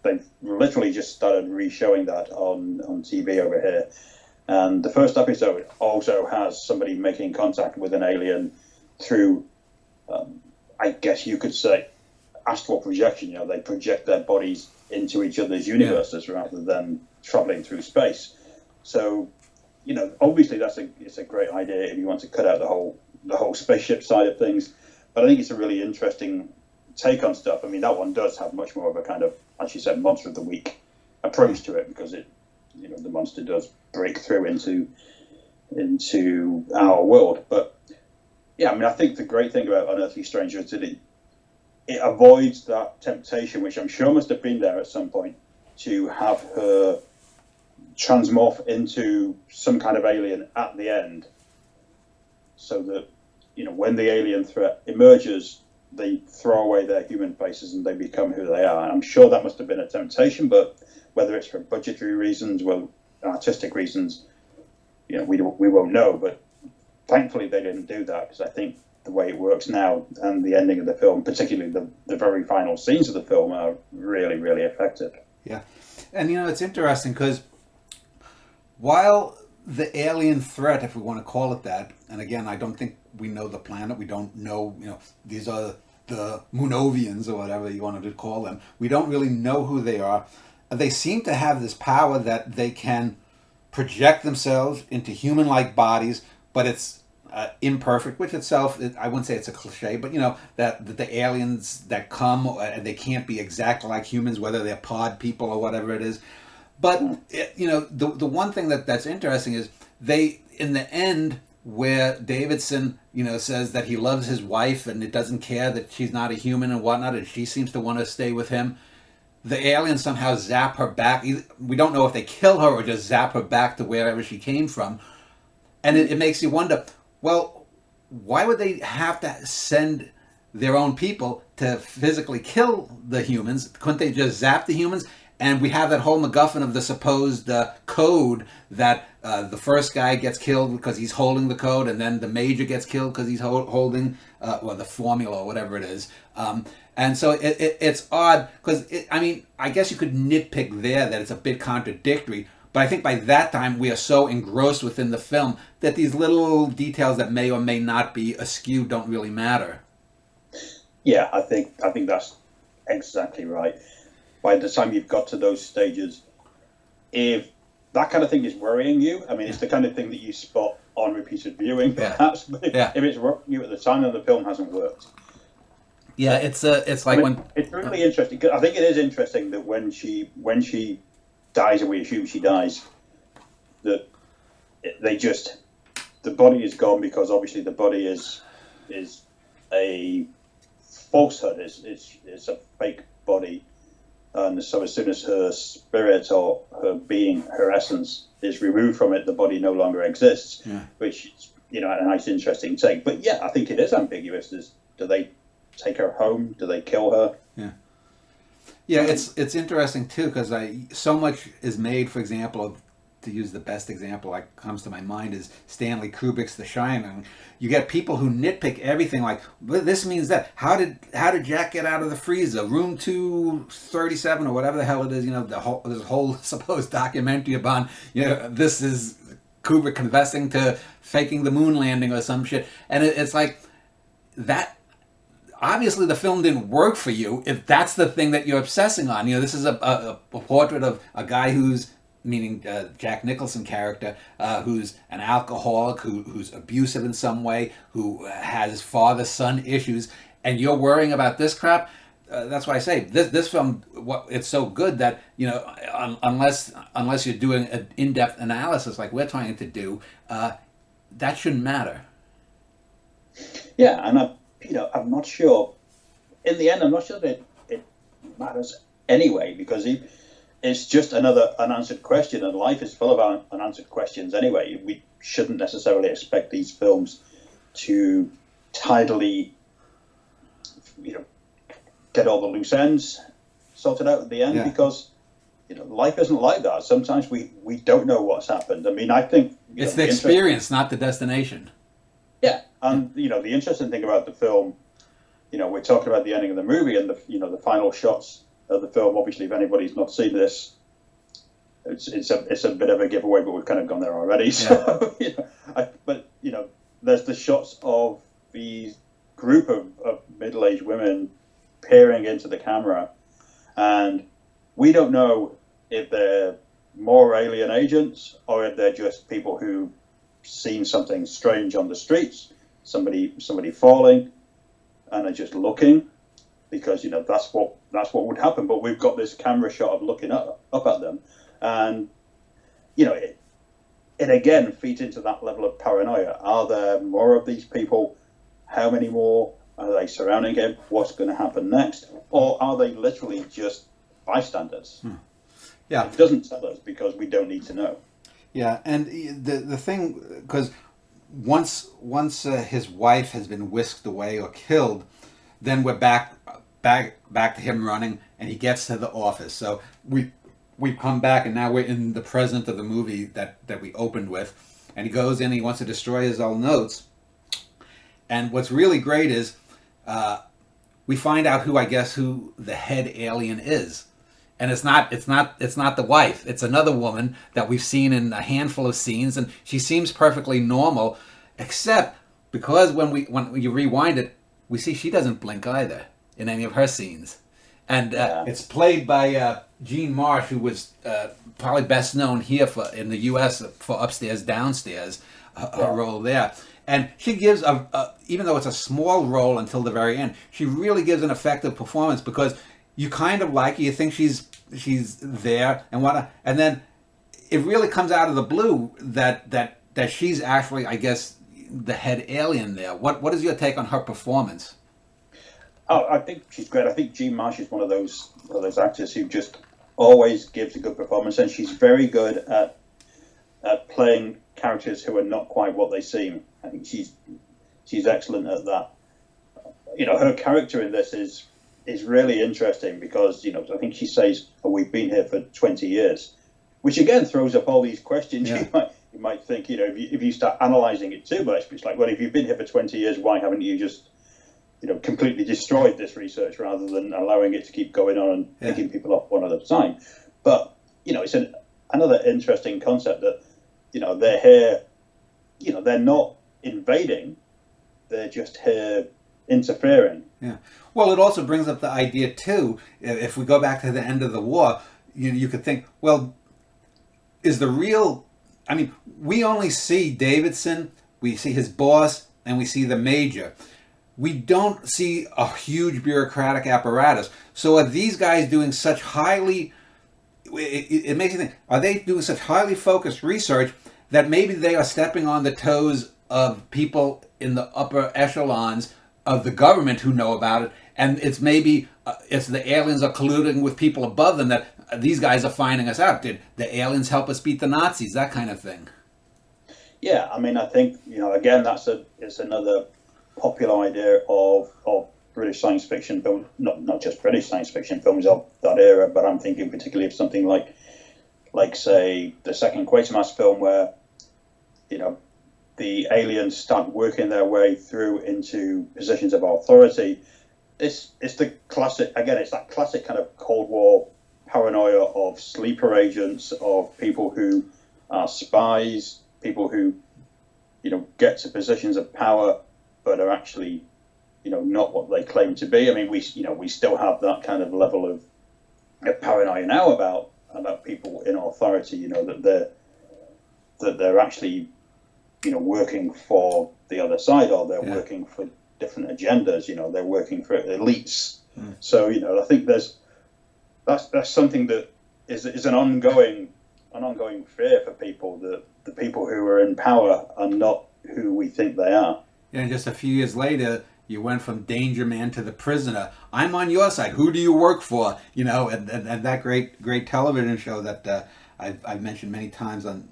they've literally just started re-showing that on TV over here. And the first episode also has somebody making contact with an alien through, I guess you could say, astral projection. They project their bodies into each other's universes rather than traveling through space. So, obviously it's a great idea if you want to cut out the whole spaceship side of things. But I think it's a really interesting take on stuff. I mean, that one does have much more of a kind of, as you said, monster of the week approach to it, because the monster does break through into our world. But yeah, I mean, I think the great thing about Unearthly Stranger is that it avoids that temptation, which I'm sure must have been there at some point, to have her transmorph into some kind of alien at the end, so that when the alien threat emerges, they throw away their human faces and they become who they are. And I'm sure that must have been a temptation, but whether it's for budgetary reasons, artistic reasons, we won't know. But thankfully they didn't do that, because I think the way it works now and the ending of the film, particularly the very final scenes of the film, are really, really effective. Yeah. And it's interesting because while the alien threat, if we want to call it that, and again, I don't think we know the planet, we don't know, these are the Moonovians or whatever you wanted to call them. We don't really know who they are. They seem to have this power that they can project themselves into human-like bodies, but it's imperfect, which itself, I wouldn't say it's a cliche, but that the aliens that come, they can't be exactly like humans, whether they're pod people or whatever it is. But the one thing that's interesting is they, in the end, where Davidson says that he loves his wife and it doesn't care that she's not a human and whatnot, and she seems to want to stay with him, the aliens somehow zap her back. We don't know if they kill her or just zap her back to wherever she came from. And it makes you wonder, well, why would they have to send their own people to physically kill the humans? Couldn't they just zap the humans? And we have that whole MacGuffin of the supposed code that the first guy gets killed because he's holding the code, and then the major gets killed because he's holding the formula or whatever it is. And so it's odd because, I guess you could nitpick there that it's a bit contradictory. But I think by that time we are so engrossed within the film that these little details that may or may not be askew don't really matter. Yeah, I think that's exactly right. By the time you've got to those stages, if that kind of thing is worrying you, it's the kind of thing that you spot on repeated viewing, perhaps. But if it's worrying you at the time, then the film hasn't worked. Yeah, it's like when it's really interesting. I think it is interesting that when she dies, and we assume she dies, that the body is gone, because obviously the body is a falsehood. It's a fake body. And so as soon as her spirit or her being, her essence, is removed from it, the body no longer exists, which is, a nice, interesting take. But yeah, I think it is ambiguous. Do they take her home? Do they kill her? Yeah, it's interesting too, because so much is made, for example, of to use the best example that comes to my mind is Stanley Kubrick's The Shining. You get people who nitpick everything, like, well, this means that. How did Jack get out of the freezer? Room 237 or whatever the hell it is. This whole supposed documentary about, this is Kubrick confessing to faking the moon landing or some shit, and it's like that. Obviously, the film didn't work for you if that's the thing that you're obsessing on. This is a portrait of a guy who's, meaning Jack Nicholson character, who's an alcoholic, who's abusive in some way, who has father-son issues, and you're worrying about this crap. That's why I say this film. It's so good that unless you're doing an in-depth analysis like we're trying to do, that shouldn't matter. Yeah, and I'm not sure. In the end, I'm not sure that it matters anyway, because it's just another unanswered question, and life is full of unanswered questions anyway. We shouldn't necessarily expect these films to tidily, get all the loose ends sorted out at the end, because life isn't like that. Sometimes we don't know what's happened. I mean, I think it's the experience, not the destination. Yeah, and the interesting thing about the film, we're talking about the ending of the movie and the final shots of the film. Obviously, if anybody's not seen this, it's a bit of a giveaway, but we've kind of gone there already. Yeah. So, there's the shots of these group of middle-aged women peering into the camera, and we don't know if they're more alien agents or if they're just people who seen something strange on the streets, somebody falling, and are just looking, because that's what would happen. But we've got this camera shot of looking up at them, and it again feeds into that level of paranoia. Are there more of these people? How many more are they surrounding him? What's going to happen next? Or are they literally just bystanders? Yeah, it doesn't tell us because we don't need to know. Yeah, and the thing, because once his wife has been whisked away or killed, then we're back to him running, and he gets to the office. So we come back, and now we're in the present of the movie that we opened with, and he goes in, he wants to destroy his own notes, and what's really great is we find out who the head alien is. And it's not the wife. It's another woman that we've seen in a handful of scenes, and she seems perfectly normal, except because when you rewind it, we see she doesn't blink either in any of her scenes, and it's played by Jean Marsh, who was probably best known here in the U.S. for Upstairs Downstairs, her role there. And she gives even though it's a small role until the very end, she really gives an effective performance, because you kind of like her, you think she's there and whatnot, and then it really comes out of the blue that she's actually, I guess, the head alien there. What is your take on her performance? Oh, I think she's great. I think Jean Marsh is one of those actors who just always gives a good performance, and she's very good at playing characters who are not quite what they seem. I think she's excellent at that. Her character in this is really interesting, because I think she says, we've been here for 20 years, which again throws up all these questions. Yeah. You might think, if you start analysing it too much, it's like, well, if you've been here for 20 years, why haven't you just completely destroyed this research rather than allowing it to keep going on and picking people up one at a time? But it's another interesting concept that they're here, they're not invading, they're just here interfering. Yeah. Well, it also brings up the idea too, if we go back to the end of the war, you could think, well, is the real, I mean, we only see Davidson, we see his boss, and we see the major. We don't see a huge bureaucratic apparatus. So are these guys doing such highly, it makes you think, are they doing such highly focused research that maybe they are stepping on the toes of people in the upper echelons of the government who know about it, and it's maybe it's the aliens are colluding with people above them, that these guys are finding us out. Did the aliens help us beat the Nazis? That kind of thing. Yeah, I mean, I think again, it's another popular idea of British science fiction film, not just British science fiction films of that era, but I'm thinking particularly of something like like say the second Quatermass film, where the aliens start working their way through into positions of authority. It's the classic again. It's that classic kind of Cold War paranoia of sleeper agents, of people who are spies, people who get to positions of power but are actually not what they claim to be. I mean, we still have that kind of level of paranoia now about people in authority. That they're actually working for the other side, or they're working for different agendas. They're working for elites. So I think that's something that is an ongoing fear for people, that the people who are in power are not who we think they are. And just a few years later, you went from Danger Man to The Prisoner. I'm on your side. Who do you work for? And that great television show that I've mentioned many times on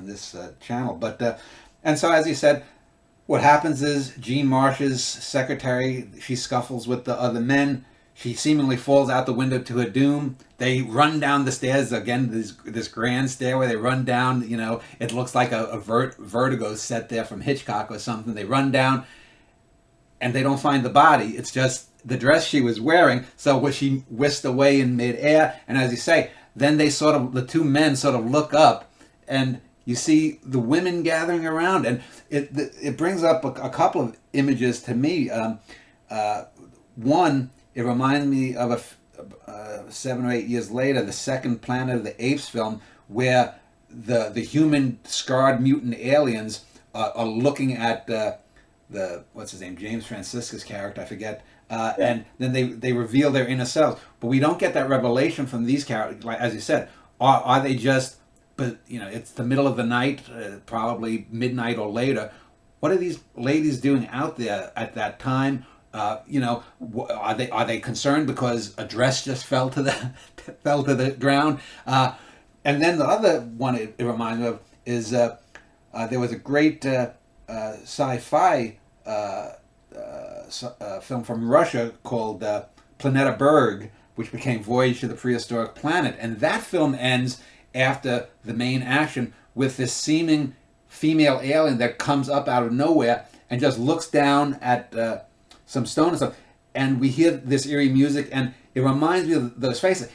this channel. But and so, as you said, what happens is Jean Marsh's secretary, she scuffles with the other men. She seemingly falls out the window to her doom. They run down the stairs again. This grand stairway. They run down. It looks like a vertigo set there from Hitchcock or something. They run down, and they don't find the body. It's just the dress she was wearing. So what she whisked away in midair. And as you say, then the two men sort of look up, and you see the women gathering around, and it brings up a couple of images to me. One, it reminds me of 7 or 8 years later, the second Planet of the Apes film, where the human scarred mutant aliens are looking at the what's his name, James Francisca's character, I forget, and then they reveal their inner selves. But we don't get that revelation from these characters. Like, as you said, are they just? But it's the middle of the night, probably midnight or later. What are these ladies doing out there at that time? Are they concerned because a dress just fell to the ground? And then the other one it reminds me of is there was a great sci-fi film from Russia called Planeta Berg, which became Voyage to the Prehistoric Planet, and that film ends after the main action with this seeming female alien that comes up out of nowhere and just looks down at some stone and stuff, and we hear this eerie music, and it reminds me of those faces.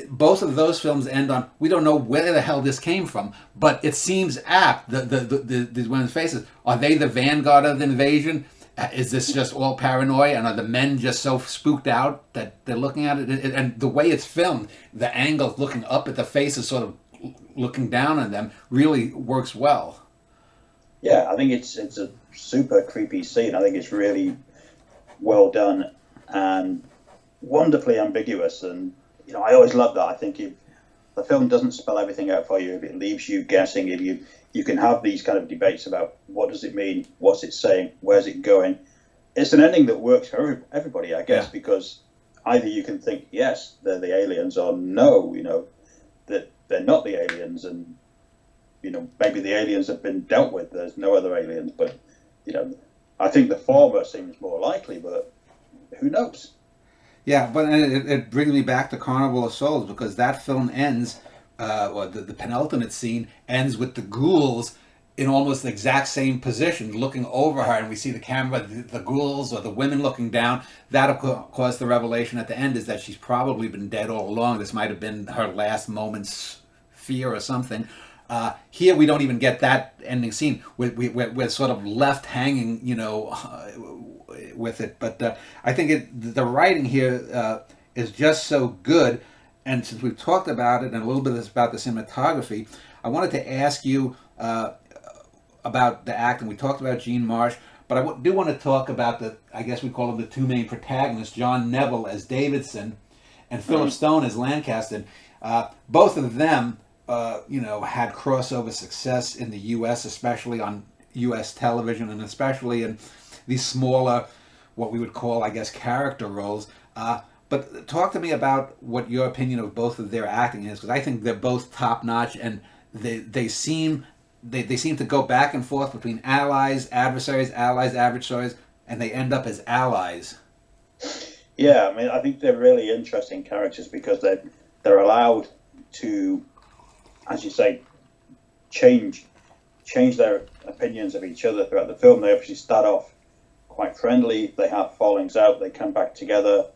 Both of those films end on, we don't know where the hell this came from, but it seems apt. These women's faces, are they the vanguard of the invasion? Is this just all paranoia, and are the men just so spooked out that they're looking at it? And the way it's filmed, the angle looking up at the faces, sort of looking down on them, really works well. Yeah, I think it's a super creepy scene. I think it's really well done and wonderfully ambiguous. And I always love that. I think if the film doesn't spell everything out for you, if it leaves you guessing, if you can have these kind of debates about what does it mean, what's it saying, where's it going. It's an ending that works for everybody, I guess, because either you can think, yes, they're the aliens, or no, that they're not the aliens, and maybe the aliens have been dealt with. There's no other aliens, but I think the former seems more likely, but who knows? Yeah, but it brings me back to Carnival of Souls, because that film ends, or the penultimate scene ends with the ghouls in almost the exact same position, looking over her, and we see the camera, the ghouls or the women looking down. That, of course, the revelation at the end is that she's probably been dead all along. This might have been her last moment's fear or something. Here we don't even get that ending scene. We're sort of left hanging, with it. But I think the writing here is just so good. And since we've talked about it and a little bit about the cinematography, I wanted to ask you about the acting. We talked about Jean Marsh, but I do want to talk about I guess we call them the two main protagonists, John Neville as Davidson and Philip Stone as Lancaster. Both of them had crossover success in the U.S., especially on U.S. television, and especially in these smaller, what we would call, I guess, character roles. But talk to me about what your opinion of both of their acting is, because I think they're both top notch, and they seem to go back and forth between allies, adversaries, and they end up as allies. Yeah, I mean, I think they're really interesting characters because they're allowed to as you say, change their opinions of each other throughout the film. They obviously start off quite friendly. They have fallings out. They come back together.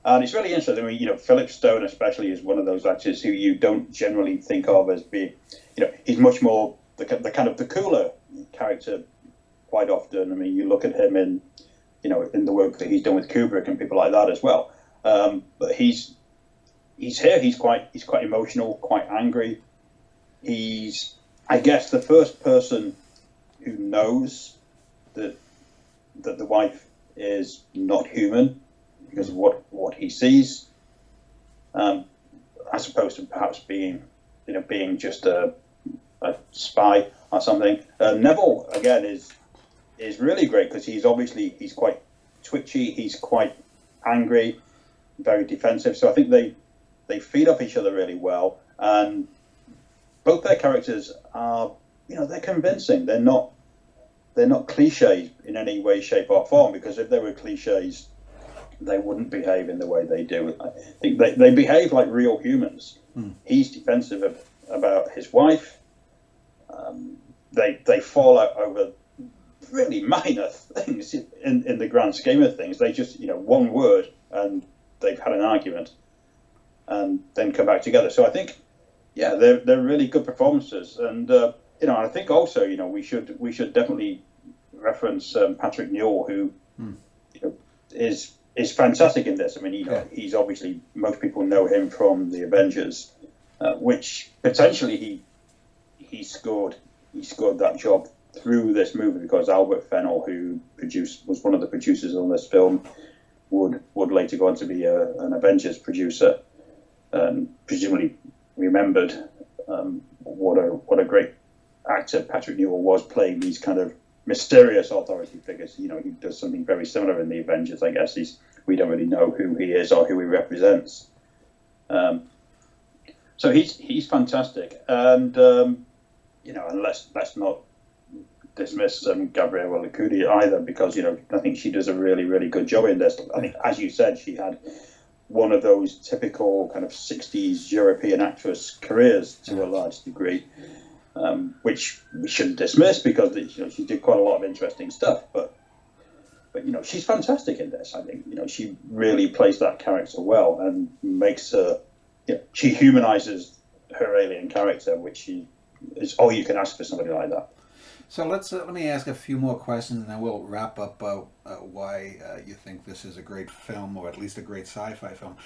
And it's really interesting. I mean, Philip Stone especially is one of those actors who you don't generally think of as being, he's much more the kind of the cooler character quite often. I mean, you look at him in the work that he's done with Kubrick and people like that as well. But he's here. He's quite emotional, quite angry. He's, I guess, the first person who knows that the wife is not human because of what he sees, as opposed to perhaps being just a spy or something. Neville again is really great because he's quite twitchy, he's quite angry, very defensive. So I think they feed off each other really well, and both their characters are they're convincing. They're not cliches in any way, shape, or form. Because if they were cliches, they wouldn't behave in the way they do. I think they behave like real humans. He's defensive about his wife. They fall out over really minor things in the grand scheme of things. They just one word and they've had an argument, and then come back together. So I think they're really good performances, and I think also we should definitely reference Patrick Newell, who is fantastic in this. I mean, he's obviously, most people know him from the Avengers, which potentially he scored that job through this movie because Albert Fennell, who was one of the producers on this film, would later go on to be an Avengers producer, and presumably remembered what a great actor Patrick Newell was, playing these kind of mysterious authority figures. He does something very similar in the Avengers. I guess we don't really know who he is or who he represents. So he's fantastic, and and let's not dismiss Gabrielle Licudi either, because I think she does a really, really good job in this. I think, as you said, she had one of those typical kind of 60s European actress careers to a large degree, which we shouldn't dismiss because she did quite a lot of interesting stuff. But she's fantastic in this. I think she really plays that character well and makes her. She humanizes her alien character, which is all you can ask for somebody like that. So let me ask a few more questions, and then we'll wrap up why you think this is a great film, or at least a great sci-fi film.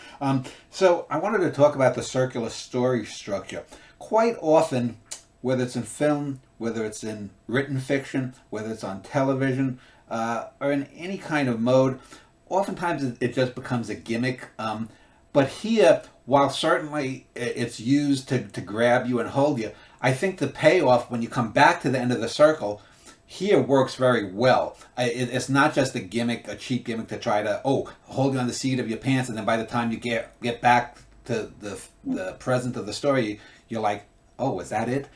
So I wanted to talk about the circular story structure. Quite often, whether it's in film, whether it's in written fiction, whether it's on television, or in any kind of mode, oftentimes it just becomes a gimmick. But here, while certainly it's used to grab you and hold you, I think the payoff when you come back to the end of the circle here works very well. It's not just a gimmick, a cheap gimmick to try to hold you on the seat of your pants, and then by the time you get back to the present of the story, you're like, oh, is that it?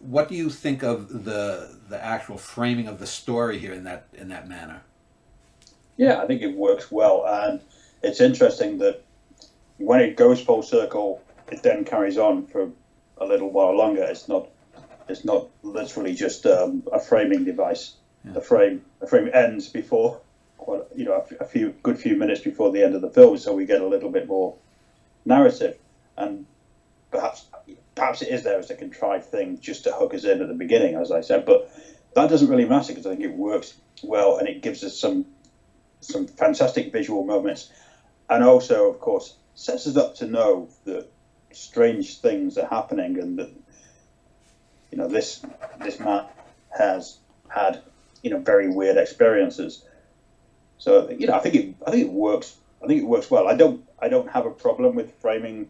What do you think of the actual framing of the story here in that manner? Yeah, I think it works well, and it's interesting that when it goes full circle, it then carries on for a little while longer. It's not literally just a framing device. Yeah. The frame ends before a few minutes before the end of the film, so we get a little bit more narrative, and perhaps it is there as a contrived thing just to hook us in at the beginning, as I said, but that doesn't really matter because I think it works well, and it gives us some fantastic visual moments, and also, of course, sets us up to know that strange things are happening, and that this man has had very weird experiences. So I think it works. I think it works well. I don't have a problem with framing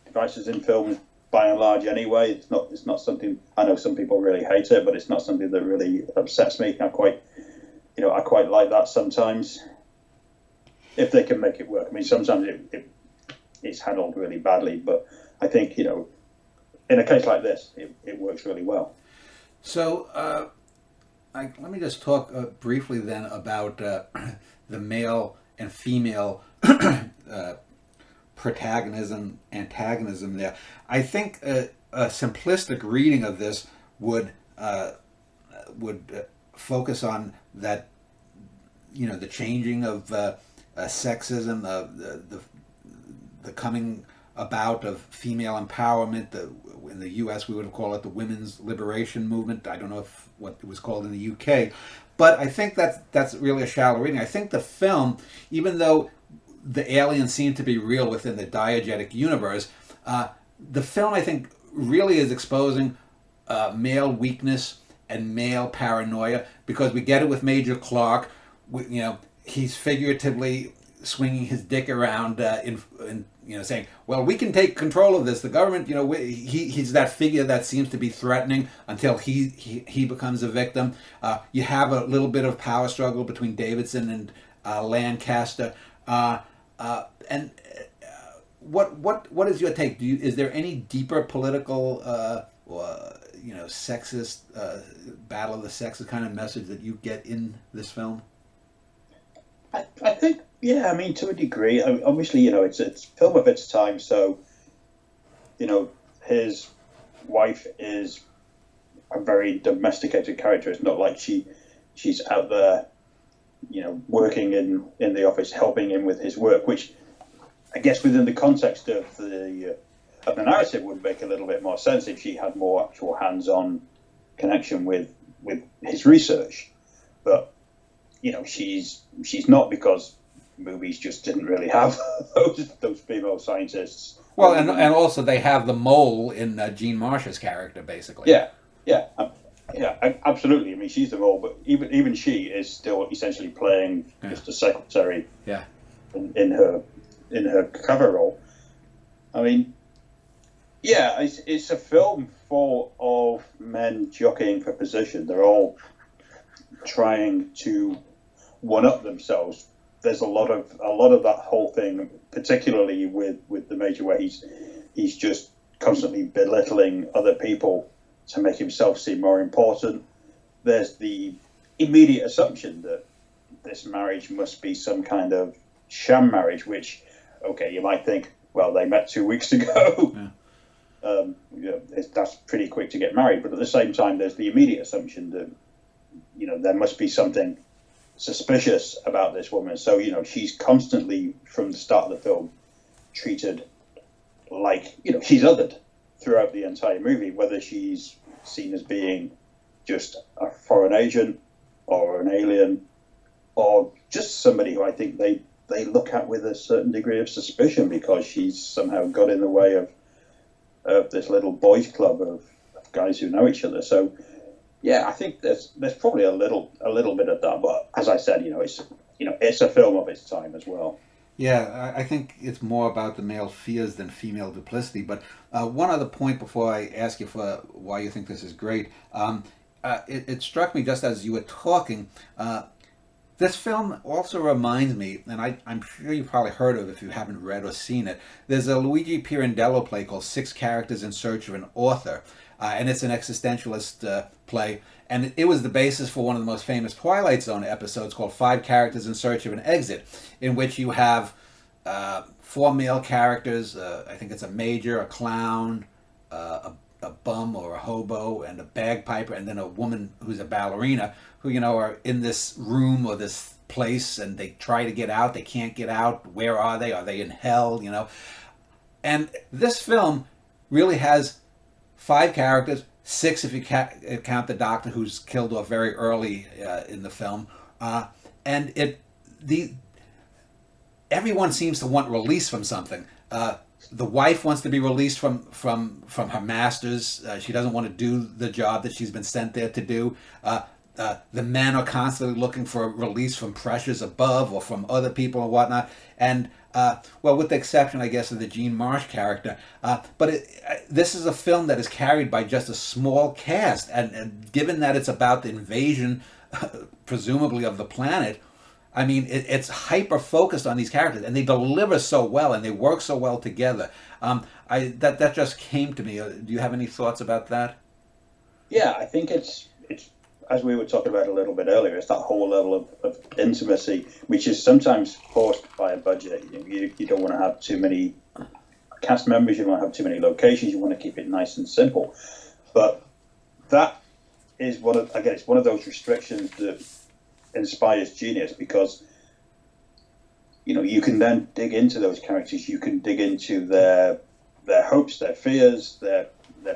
devices in films by and large. Anyway, it's not something. I know some people really hate it, but it's not something that really upsets me. I quite like that sometimes, if they can make it work. I mean, sometimes it's handled really badly, but I think in a case like this, it works really well. So let me just talk briefly then about the male and female protagonism antagonism there. I think a simplistic reading of this would focus on that, the changing of sexism, the coming about of female empowerment. In the U.S., we would call it the women's liberation movement. I don't know what it was called in the U.K., but I think that's really a shallow reading. I think the film, even though the aliens seem to be real within the diegetic universe, the film, I think, really is exposing male weakness and male paranoia, because we get it with Major Clark. He's figuratively swinging his dick around saying, well, we can take control of this. The government, he's that figure that seems to be threatening until he becomes a victim. You have a little bit of power struggle between Davidson and Lancaster. And what is your take? Is there any deeper political sexist battle of the sexes kind of message that you get in this film? I think, yeah, I mean, to a degree. Obviously, it's a film of its time, so, his wife is a very domesticated character. It's not like she's out there, working in the office, helping him with his work, which I guess within the context of the narrative would make a little bit more sense if she had more actual hands-on connection with his research. But she's not, because movies just didn't really have those female scientists. Well, and also they have the mole in Jean Marsh's character, basically. Yeah, absolutely. I mean, she's the mole, but even she is still essentially playing just a secretary. Yeah. In her cover role. I mean, yeah, it's a film full of men jockeying for position. They're all trying to one-up themselves. There's a lot of that whole thing, particularly with the Major, where he's just constantly belittling other people to make himself seem more important. There's the immediate assumption that this marriage must be some kind of sham marriage, which, okay, you might think, well, they met 2 weeks ago. Yeah. That's pretty quick to get married. But at the same time, there's the immediate assumption that, there must be something suspicious about this woman. So, she's constantly, from the start of the film, treated like, she's othered throughout the entire movie, whether she's seen as being just a foreign agent or an alien or just somebody who I think they look at with a certain degree of suspicion because she's somehow got in the way of this little boys club of guys who know each other. So, yeah, I think there's probably a little bit of that, but as I said, it's a film of its time as well. Yeah, I think it's more about the male fears than female duplicity. But one other point before I ask you for why you think this is great, it struck me just as you were talking. This film also reminds me, and I'm sure you've probably heard of it if you haven't read or seen it. There's a Luigi Pirandello play called Six Characters in Search of an Author. And it's an existentialist play. And it was the basis for one of the most famous Twilight Zone episodes called Five Characters in Search of an Exit, in which you have 4 male characters. I think it's a major, a clown, a bum or a hobo, and a bagpiper, and then a woman who's a ballerina who, are in this room or this place, and they try to get out. They can't get out. Where are they? Are they in hell? And this film really has 5 characters, 6 if you count the doctor who's killed off very early in the film, and everyone seems to want release from something. The wife wants to be released from her masters. She doesn't want to do the job that she's been sent there to do. The men are constantly looking for release from pressures above or from other people and whatnot. And with the exception, I guess, of the Jean Marsh character. But this is a film that is carried by just a small cast. And given that it's about the invasion, presumably, of the planet, I mean, it's hyper-focused on these characters. And they deliver so well, and they work so well together. That just came to me. Do you have any thoughts about that? Yeah, I think it's as we were talking about a little bit earlier, it's that whole level of intimacy, which is sometimes forced by a budget. You don't want to have too many cast members, you don't want to have too many locations, you want to keep it nice and simple. But that is it's one of those restrictions that inspires genius, because you can then dig into those characters, you can dig into their hopes, their fears, their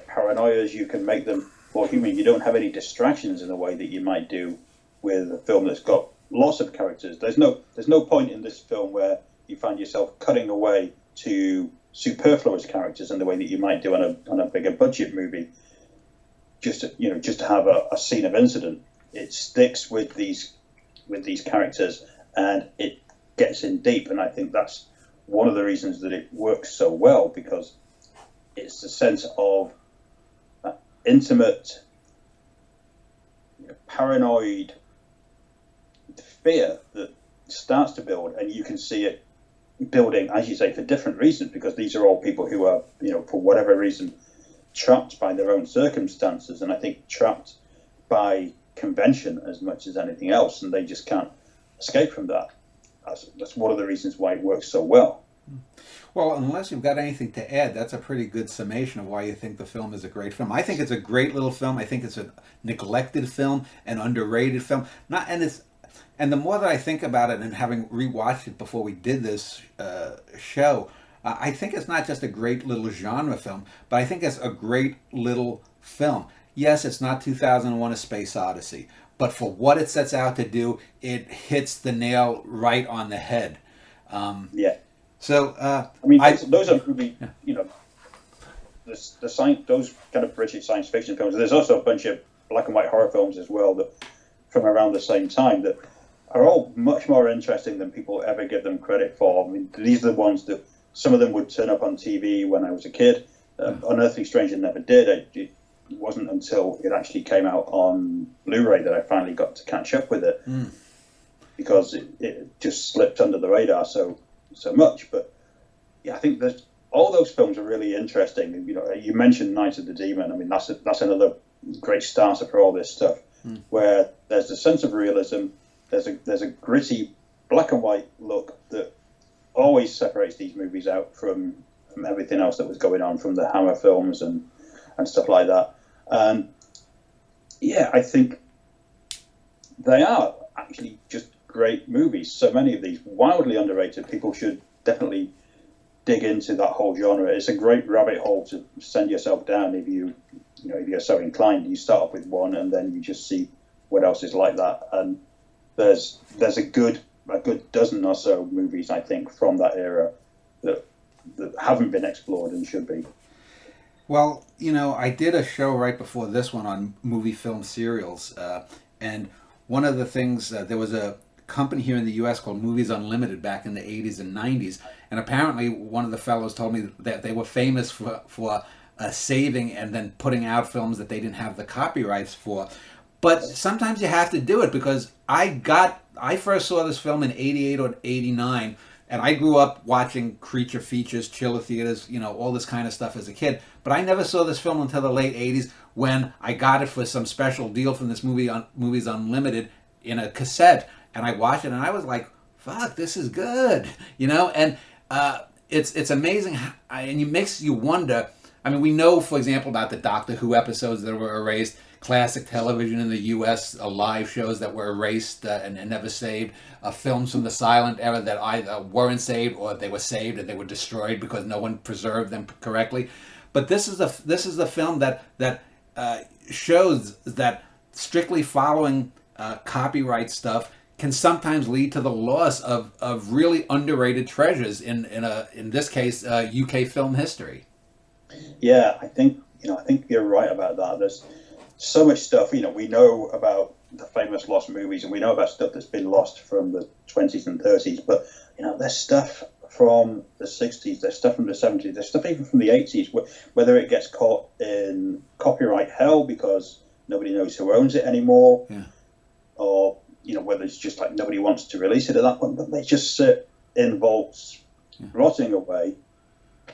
paranoias, you can make them more human. You don't have any distractions in the way that you might do with a film that's got lots of characters. There's no point in this film where you find yourself cutting away to superfluous characters in the way that you might do on a bigger budget movie, just to have a scene of incident. It sticks with these characters, and it gets in deep, and I think that's one of the reasons that it works so well, because it's the sense of intimate, paranoid fear that starts to build, and you can see it building, as you say, for different reasons, because these are all people who are, for whatever reason, trapped by their own circumstances, and I think trapped by convention as much as anything else, and they just can't escape from that. That's one of the reasons why it works so well. Well, unless you've got anything to add, that's a pretty good summation of why you think the film is a great film. I think it's a great little film. I think it's a neglected film, an underrated film. And the more that I think about it, and having rewatched it before we did this show, I think it's not just a great little genre film, but I think it's a great little film. Yes, it's not 2001: A Space Odyssey, but for what it sets out to do, it hits the nail right on the head. Yeah. So those are really, those kind of British science fiction films. There's also a bunch of black and white horror films as well that from around the same time that are all much more interesting than people ever give them credit for. I mean, these are the ones that some of them would turn up on TV when I was a kid. Unearthly Stranger never did. It wasn't until it actually came out on Blu-ray that I finally got to catch up with it, because it just slipped under the radar so much. But yeah, I think that all those films are really interesting. You mentioned Night of the Demon. I mean, that's another great starter for all this stuff, where there's a sense of realism. There's a gritty black and white look that always separates these movies out from everything else that was going on, from the Hammer films and stuff like that. And yeah, I think they are actually just great movies. So many of these wildly underrated. People should definitely dig into that whole genre. It's a great rabbit hole to send yourself down if you're so inclined. You start off with one, and then you just see what else is like that. And there's a good dozen or so movies, I think, from that era that haven't been explored and should be. Well, I did a show right before this one on movie film serials, and one of the things, there was a company here in the U.S. called Movies Unlimited back in the 80s and 90s, and apparently one of the fellows told me that they were famous for saving and then putting out films that they didn't have the copyrights for. But sometimes you have to do it, because I first saw this film in 88 or 89, and I grew up watching creature features, chiller theaters, all this kind of stuff as a kid. But I never saw this film until the late 80s, when I got it for some special deal from this Movies Unlimited in a cassette. And I watched it, and I was like, fuck, this is good. And it's amazing, and it makes you wonder. I mean, we know, for example, about the Doctor Who episodes that were erased, classic television in the U.S., live shows that were erased and never saved, films from the silent era that either weren't saved or they were saved and they were destroyed because no one preserved them correctly. But this is the film that shows that strictly following copyright stuff can sometimes lead to the loss of really underrated treasures in this case UK film history. Yeah, I think you're right about that. There's so much stuff. We know about the famous lost movies, and we know about stuff that's been lost from the 20s and 30s. But there's stuff from the 60s, there's stuff from the 70s, there's stuff even from the 80s. Whether it gets caught in copyright hell because nobody knows who owns it anymore, or whether it's just like nobody wants to release it at that point, but they just sit in vaults, rotting away,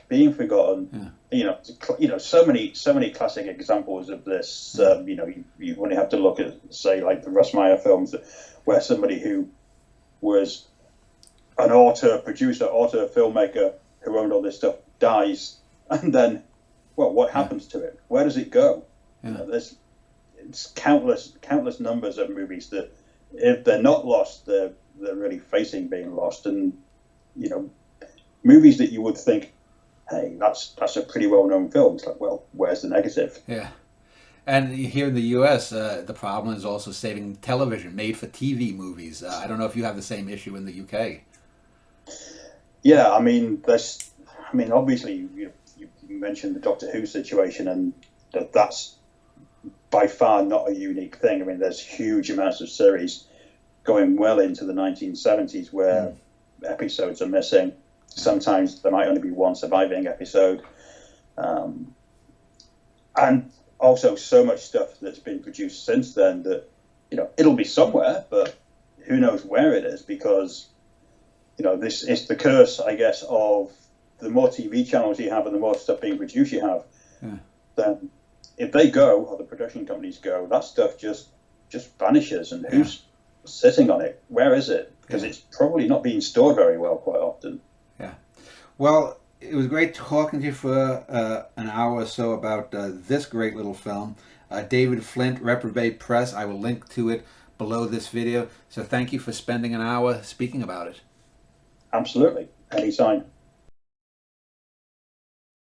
being forgotten. So many classic examples of this. You only have to look at, say, like the Russ Meyer films, where somebody who was an author, producer, filmmaker, who owned all this stuff, dies, and then, well, what happens to it? Where does it go? Yeah. You know, it's countless numbers of movies that, if they're not lost, they're really facing being lost. And you know, movies that you would think, hey, that's a pretty well known film. It's like, well, where's the negative? Yeah. And here in the U.S., the problem is also saving television, made-for-TV movies. I don't know if you have the same issue in the U.K. Yeah, I mean, obviously, you mentioned the Doctor Who situation, and that's by far not a unique thing. I mean, there's huge amounts of series going well into the 1970s where episodes are missing. Sometimes there might only be one surviving episode. And also so much stuff that's been produced since then that, you know, it'll be somewhere, but who knows where it is, because, you know, this is the curse, I guess, of the more TV channels you have and the more stuff being produced you have, then if they go, or the production companies go, that stuff just vanishes, and who's sitting on it? Where is it? Because it's probably not being stored very well quite often. Yeah. Well, it was great talking to you for an hour or so about this great little film. David Flint, Reprobate Press. I will link to it below this video. So thank you for spending an hour speaking about it. Absolutely. Anytime.